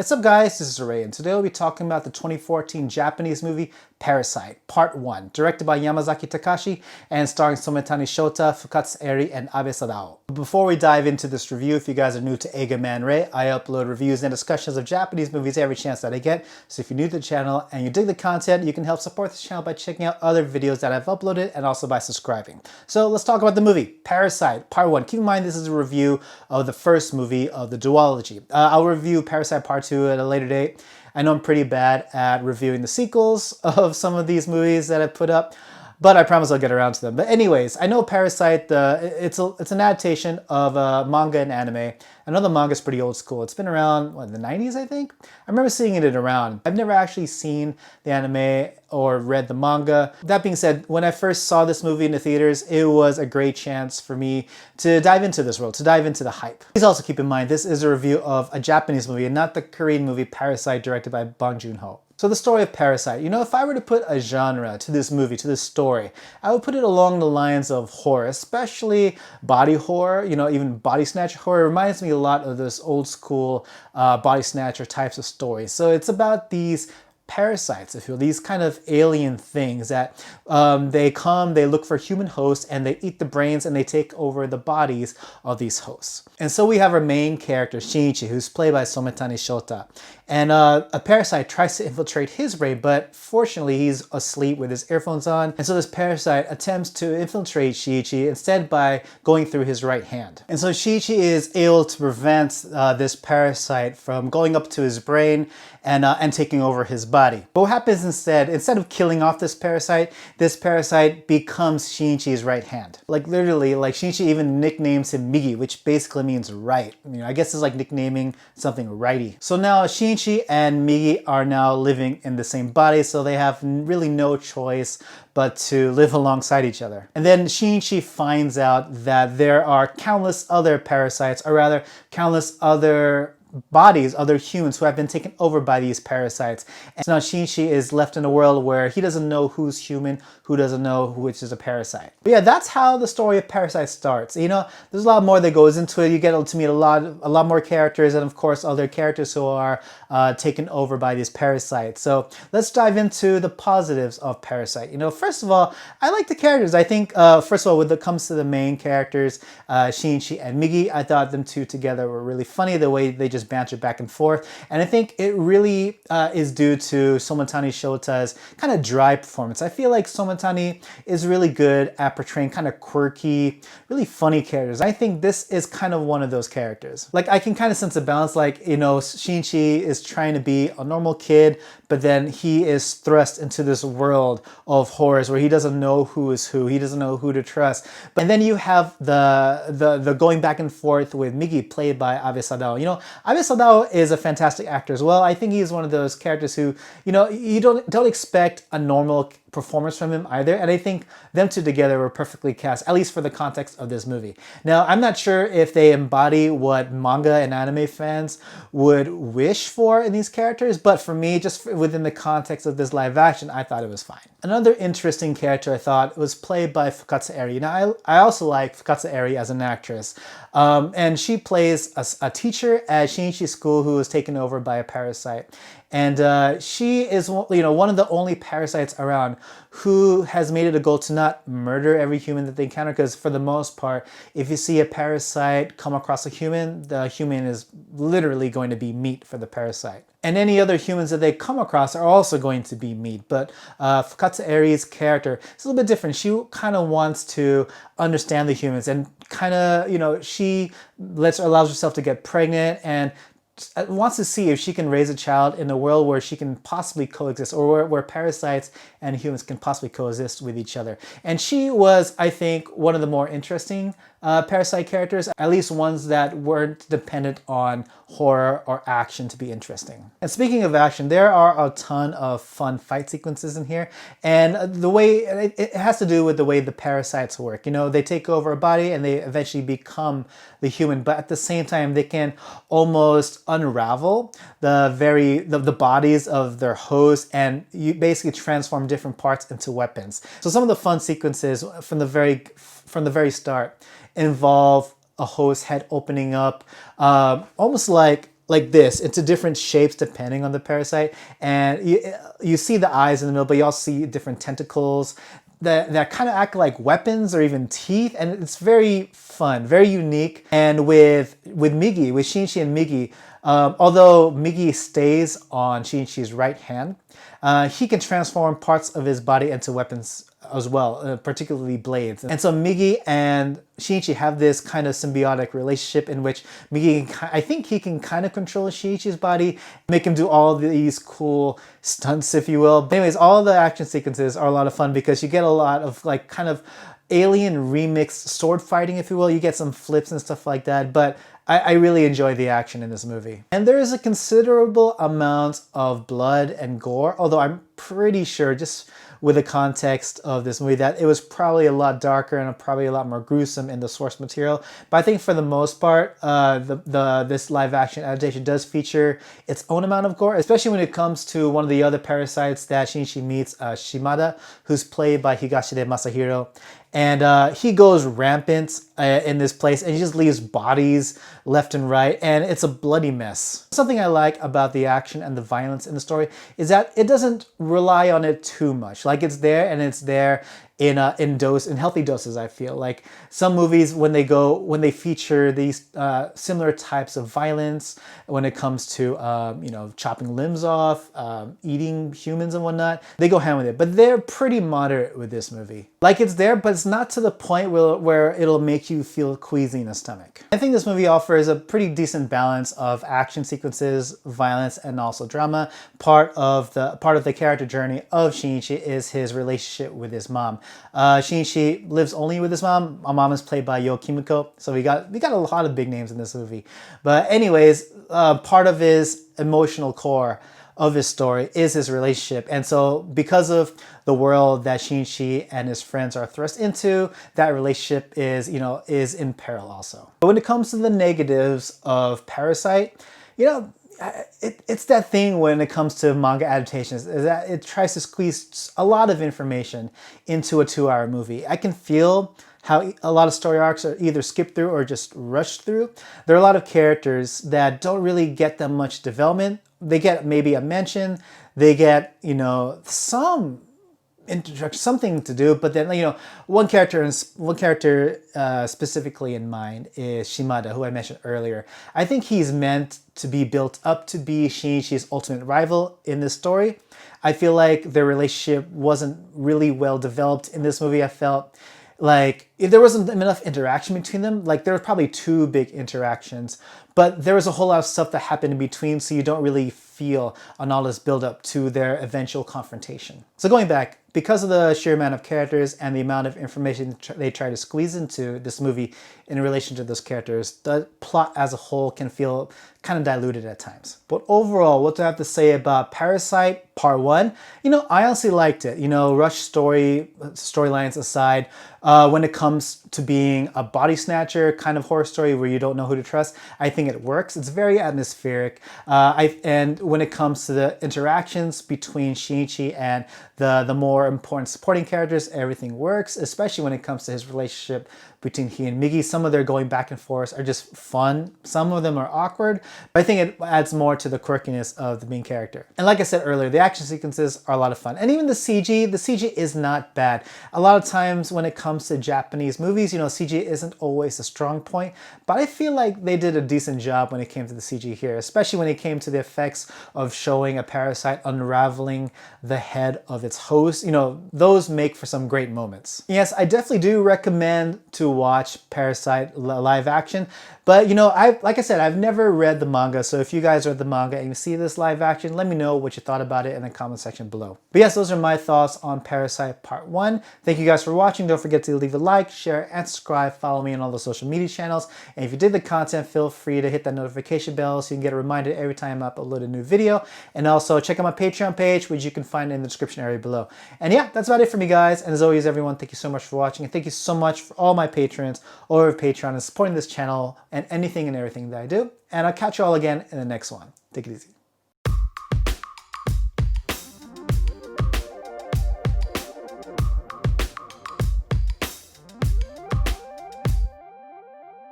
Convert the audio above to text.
What's up guys, this is Ray, and today we'll be talking about the 2014 Japanese movie Parasyte, Part 1, directed by Yamazaki Takashi and starring Sometani, Shota, Fukatsu Eri, and Abe Sadao. Before we dive into this review, if you guys are new to Eiga-Man Ray, I upload reviews and discussions of Japanese movies every chance that I get, so if you're new to the channel and you dig the content, you can help support this channel by checking out other videos that I've uploaded and also by subscribing. So let's talk about the movie, Parasyte, Part 1. Keep in mind this is a review of the first movie of the duology. I'll review Parasyte Part 2 at a later date. I know I'm pretty bad at reviewing the sequels of some of these movies that I've put up, but I promise I'll get around to them. But anyways, I know Parasyte, it's an adaptation of manga and anime. I know the manga's pretty old school. It's been around, what, the 90s, I think? I remember seeing it around. I've never actually seen the anime or read the manga. That being said, when I first saw this movie in the theaters, it was a great chance for me to dive into this world, to dive into the hype. Please also keep in mind, this is a review of a Japanese movie and not the Korean movie Parasyte directed by Bong Joon-ho. So the story of Parasyte, if I were to put a genre to this movie, to this story, I would put it along the lines of horror, especially body horror, even body snatcher horror. It reminds me a lot of those old school body snatcher types of stories. So it's about these parasites, if you will, these kind of alien things that they come, they look for human hosts, and they eat the brains and they take over the bodies of these hosts. And so we have our main character, Shinichi, who's played by Sometani Shota. And a parasite tries to infiltrate his brain, but fortunately he's asleep with his earphones on. And so this parasite attempts to infiltrate Shinichi instead by going through his right hand. And so Shinichi is able to prevent this parasite from going up to his brain and taking over his body. But what happens instead of killing off this parasite becomes Shinichi's right hand. Like literally, like Shinichi even nicknames him Migi, which basically means right. I guess it's like nicknaming something righty. So now Shinichi and Migi are now living in the same body, so they have really no choice but to live alongside each other. And then Shinichi finds out that there are countless other parasites, or rather countless other bodies, other humans who have been taken over by these parasites. And so now Shinichi is left in a world where he doesn't know who's human, who doesn't know which is a parasite. But yeah, that's how the story of Parasyte starts. There's a lot more that goes into it. You get to meet a lot more characters, and of course other characters who are taken over by these parasites. So let's dive into the positives of Parasyte. First of all, I like the characters. I think first of all, when it comes to the main characters, Shinichi and Migi, I thought them two together were really funny, the way they just banter back and forth. And I think it really is due to Sometani Shota's kind of dry performance. I feel like Sometani is really good at portraying kind of quirky, really funny characters. I think this is kind of one of those characters. Like I can kind of sense a balance, like, Shinichi is trying to be a normal kid, but then he is thrust into this world of horrors where he doesn't know who is who, he doesn't know who to trust. And then you have the going back and forth with Migi, played by Abe Sadao. Abe Sadao is a fantastic actor as well. I think he's one of those characters who, you don't expect a normal performance from him either, and I think them two together were perfectly cast, at least for the context of this movie. Now, I'm not sure if they embody what manga and anime fans would wish for in these characters, but for me, just within the context of this live action, I thought it was fine. Another interesting character I thought was played by Fukatsu Eri. Now, I also like Fukatsu Eri as an actress, and she plays a teacher at Shinichi's school who was taken over by a parasite. And she is, one of the only parasites around who has made it a goal to not murder every human that they encounter, because for the most part, if you see a parasite come across a human, the human is literally going to be meat for the parasite. And any other humans that they come across are also going to be meat. But Fukatsu Eri's character is a little bit different. She kind of wants to understand the humans and kind of, she allows herself to get pregnant and wants to see if she can raise a child in a world where she can possibly coexist, or where parasites and humans can possibly coexist with each other. And she was, I think, one of the more interesting parasite characters, at least ones that weren't dependent on horror or action to be interesting. And speaking of action, there are a ton of fun fight sequences in here, and the way it has to do with the way the parasites work. They take over a body and they eventually become the human, but at the same time they can almost unravel the bodies of their hosts, and you basically transform different parts into weapons. So some of the fun sequences from the very start involve a host's head opening up, almost like like this into different shapes depending on the parasite, and you see the eyes in the middle, but you also see different tentacles that kind of act like weapons or even teeth, and it's very fun, very unique. And with Migi, with Shinichi and Migi, although Migi stays on Shinichi's right hand, he can transform parts of his body into weapons as well, particularly blades. And so Migi and Shinichi have this kind of symbiotic relationship in which Migi, I think he can kind of control Shinichi's body, make him do all these cool stunts, if you will. But anyways, all the action sequences are a lot of fun because you get a lot of like kind of alien remixed sword fighting, if you will. You get some flips and stuff like that, but I really enjoy the action in this movie. And there is a considerable amount of blood and gore, although I'm pretty sure, just with the context of this movie, that it was probably a lot darker and probably a lot more gruesome in the source material. But I think for the most part, this live action adaptation does feature its own amount of gore, especially when it comes to one of the other parasites that Shinichi meets, Shimada, who's played by Higashide Masahiro. And he goes rampant in this place, and he just leaves bodies left and right, and it's a bloody mess. Something I like about the action and the violence in the story is that it doesn't rely on it too much. Like, it's there, and it's there in healthy doses. I feel like some movies, when they feature these similar types of violence, when it comes to chopping limbs off, eating humans and whatnot, they go ham with it. But they're pretty moderate with this movie. Like, it's there, but it's not to the point where it'll make you feel queasy in the stomach. I think this movie offers a pretty decent balance of action sequences, violence, and also drama. Part of the character journey of Shinichi is his relationship with his mom. Shinichi lives only with his mom. My mom is played by Yo Kimiko, so we got a lot of big names in this movie. But anyways, part of his emotional core of his story is his relationship. And so because of the world that Shinichi and his friends are thrust into, that relationship is in peril also. But when it comes to the negatives of Parasyte, it's that thing when it comes to manga adaptations, is that it tries to squeeze a lot of information into a 2-hour movie. I can feel how a lot of story arcs are either skipped through or just rushed through. There are a lot of characters that don't really get that much development. They get maybe a mention, they get, some introduction, something to do, but then, one character specifically in mind is Shimada, who I mentioned earlier. I think he's meant to be built up to be Shinichi's ultimate rival in this story. I feel like their relationship wasn't really well developed in this movie. I felt like there wasn't enough interaction between them. Like, there were probably 2 big interactions, but there was a whole lot of stuff that happened in between, so you don't really feel on all this build up to their eventual confrontation. So going back, because of the sheer amount of characters and the amount of information they try to squeeze into this movie in relation to those characters, the plot as a whole can feel kind of diluted at times. But overall, what do I have to say about Parasyte Part 1? I honestly liked it. Rushed storylines aside, when it comes to being a body snatcher kind of horror story where you don't know who to trust, I think it works. It's very atmospheric. And when it comes to the interactions between Shinichi and the more important supporting characters, everything works, especially when it comes to his relationship between he and Migi. Some of their going back and forth are just fun. Some of them are awkward, but I think it adds more to the quirkiness of the main character. And like I said earlier, the action sequences are a lot of fun. And even the CG is not bad. A lot of times when it comes to Japanese movies, CG isn't always a strong point, but I feel like they did a decent job when it came to the CG here, especially when it came to the effects of showing a parasite unraveling the head of its host. Those make for some great moments. Yes, I definitely do recommend to watch Parasyte live action, but like I said, I've never read the manga, so if you guys read the manga and you see this live action, let me know what you thought about it in the comment section below. But yes, those are my thoughts on Parasyte Part 1. Thank you guys for watching. Don't forget to leave a like, share, and subscribe. Follow me on all the social media channels, and if you did the content, feel free to hit that notification bell so you can get a reminder every time I upload a new video. And also check out my Patreon page, which you can find in the description area below. And yeah, that's about it for me, guys. And as always, everyone, thank you so much for watching, and thank you so much for all my patrons over Patreon and supporting this channel and anything and everything that I do. And I'll catch you all again in the next one. Take it easy.